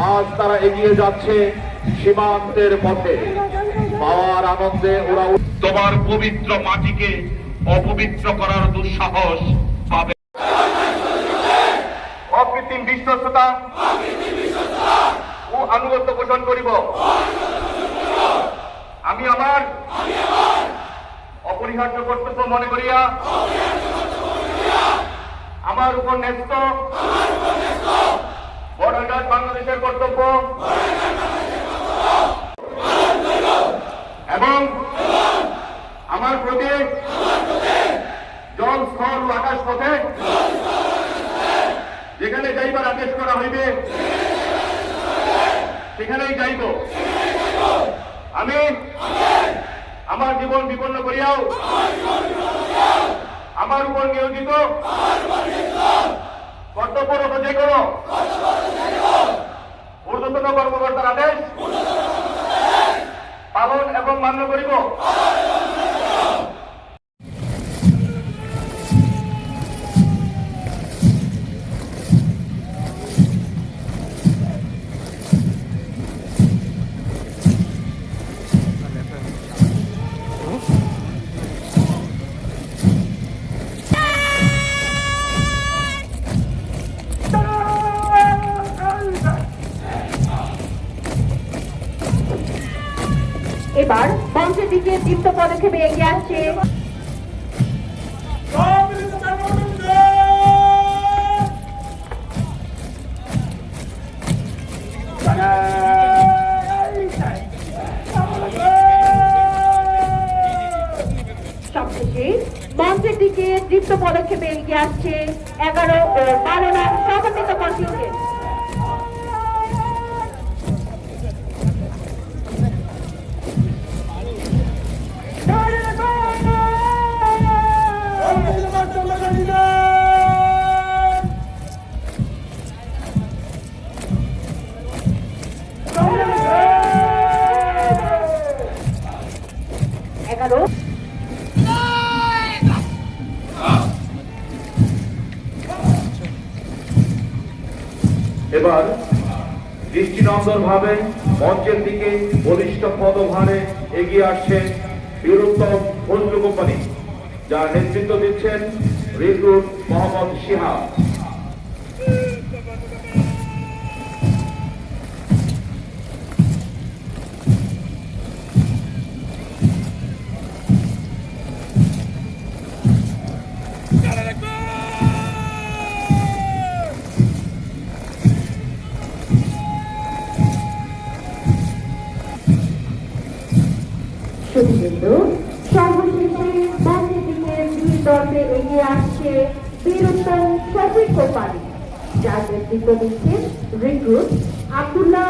আজ তারা এগিয়ে যাচ্ছে সীমান্তের পথে। পাওয়ার আনন্দে ওরা তোমার পবিত্র মাটিকে অপবিত্র করার দুঃসাহস পাবে। অকৃত্রিম বিশ্বস্ততা ও আনুগত্য পোষণ করিব। আমি আমার অপরিহার্য কর্তব্য মনে করিয়া আমার উপর ন্যস্ত বর্ডার বাংলাদেশের কর্তব্য এবং আমার প্রতি জল, স্থল ও আকাশ পথে যেখানে যাইবার আদেশ করা হইবে সেখানেই যাইব। আমি আমার জীবন বিপন্ন করিয়াও আমার উপর নিয়োজিত কর্তব্যরত যে কোনো ঊর্ধ্বতন কর্মকর্তার আদেশ পালন এবং মান্য করিব। এবার মঞ্চের দিকে দীপ্ত পদক্ষেপে এগিয়ে আসছে সবশেষে মঞ্চের দিকে দীপ্ত পদক্ষেপে এগিয়ে আসছে 11 ও 12 নং সমন্বিত কন্টিনজেন্ট। এবার দৃষ্টিনন্দন ভাবে মঞ্চের দিকে বলিষ্ঠ পদভারে এগিয়ে আসছে বীরুত্তম ফজলু কোম্পানি, যার নেতৃত্ব দিচ্ছেন রিক্রুট মোহাম্মদ শিহাব। সর্বশেষে মঞ্চের দিকে দুই দলে এগিয়ে আসছে বীরুত্তম শফিক কোম্পানি, যার নেতৃত্ব দিচ্ছেন রিক্রুট আব্দুল্লাহ।